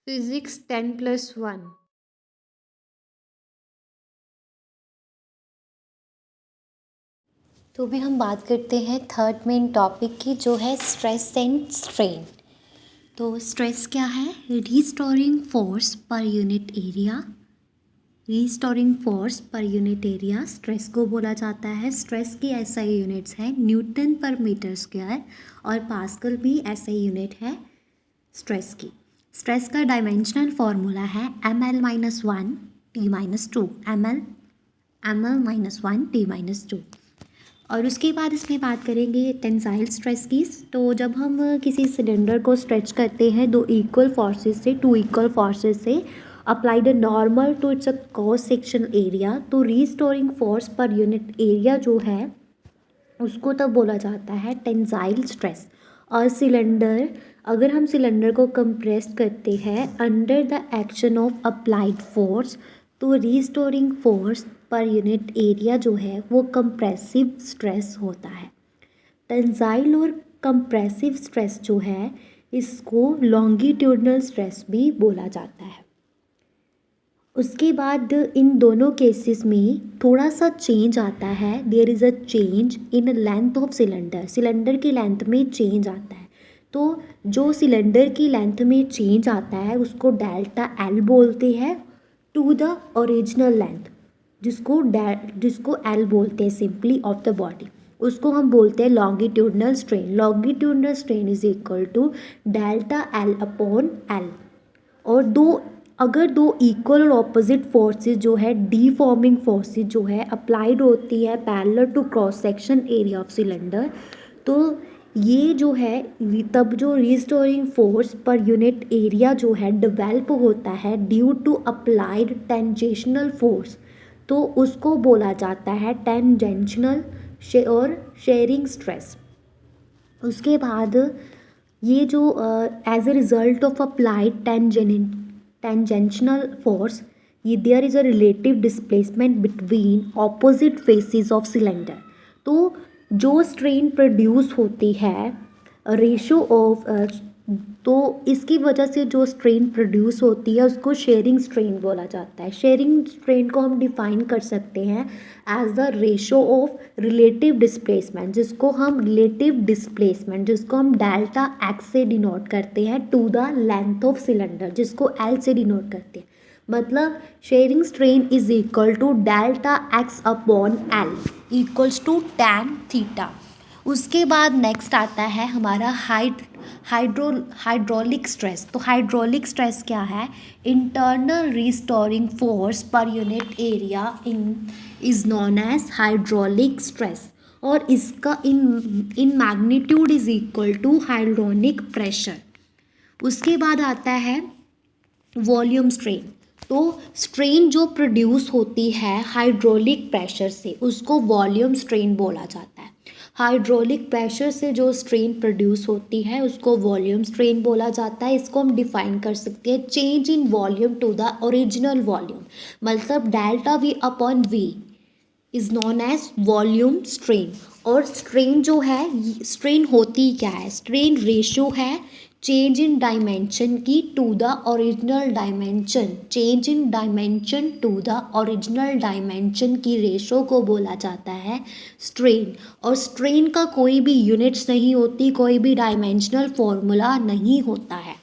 Physics 10+1। तो भी हम बात करते हैं थर्ड मेन टॉपिक की, जो है स्ट्रेस एंड स्ट्रेन। तो स्ट्रेस क्या है? Restoring force per unit area. Restoring force per unit area stress को बोला जाता है। स्ट्रेस की SI यूनिट्स है न्यूटन पर मीटर स्क्वायर, और पास्कल भी SI यूनिट है स्ट्रेस की। स्ट्रेस का डायमेंशनल फॉर्मूला है ml-1 t-2, ml-1 t-2। और उसके बाद इसमें बात करेंगे टेंसाइल स्ट्रेस की। तो जब हम किसी सिलेंडर को स्ट्रेच करते हैं टू इक्वल फोर्सेस से applied normal to its cross section area, तो restoring force per unit area जो है उसको तब बोला जाता है टेंसाइल स्ट्रेस। और सिलेंडर, अगर हम सिलेंडर को कंप्रेस करते हैं under the action of applied force, तो restoring force per unit area जो है वो कंप्रेसिव स्ट्रेस होता है। टेंसाइल और कंप्रेसिव स्ट्रेस जो है इसको लॉन्गिट्यूडनल स्ट्रेस भी बोला जाता है। उसके बाद इन दोनों केसेस में थोड़ा सा चेंज आता है। There is a change in length of cylinder. Cylinder की लेंथ में चेंज आता है। तो जो सिलेंडर की लेंथ में चेंज आता है उसको डेल्टा एल बोलते हैं टू द ओरिजिनल लेंथ, जिसको एल बोलते हैं सिंपली ऑफ द बॉडी, उसको हम बोलते हैं longitudinal strain. Longitudinal strain is equal to delta L upon L. और अगर दो इक्वल और ऑपोजिट फोर्सेस जो है डीफॉर्मिंग फोर्सेस जो है अप्लाइड होती है parallel to cross section area of cylinder, तो ये जो है तब जो restoring force per unit area जो है डेवलप होता है due to applied tangential force, तो उसको बोला जाता है टेंजेंशनल और शेयरिंग स्ट्रेस। उसके बाद ये जो as a result of applied tangential force, ये there is a relative displacement between opposite faces of cylinder. तो जो स्ट्रेन प्रोड्यूस होती है रेशो ऑफ, तो इसकी वजह से जो स्ट्रेन प्रोड्यूस होती है उसको शेयरिंग स्ट्रेन बोला जाता है। शेयरिंग स्ट्रेन को हम डिफाइन कर सकते हैं as the ratio of relative displacement, जिसको हम डेल्टा एक्स से डिनोट करते हैं to the length of cylinder, जिसको एल से डिनोट करते हैं। मतलब shearing strain is equal to delta X upon L equals to tan theta. उसके बाद नेक्स्ट आता है हमारा हाइड्रोलिक स्ट्रेस। तो हाइड्रोलिक स्ट्रेस क्या है? Internal restoring force per unit area is known as hydraulic stress, और इसका in magnitude is equal to hydraulic pressure. उसके बाद आता है वॉल्यूम स्ट्रेन। तो स्ट्रेन जो प्रोड्यूस होती है हाइड्रोलिक प्रेशर से उसको वॉल्यूम स्ट्रेन बोला जाता है। हाइड्रोलिक प्रेशर से जो स्ट्रेन प्रोड्यूस होती है उसको वॉल्यूम स्ट्रेन बोला जाता है। इसको हम डिफाइन कर सकते हैं change in volume to the original volume, मतलब delta V upon V is known as volume strain. और स्ट्रेन जो है, स्ट्रेन होती क्या है? स्ट्रेन रेशियो है चेंज इन डायमेंशन की to the original dimension. Change in dimension to the original dimension की रेशो को बोला जाता है स्ट्रेन। और स्ट्रेन का कोई भी यूनिट्स नहीं होती, कोई भी डायमेंशनल फॉर्मूला नहीं होता है।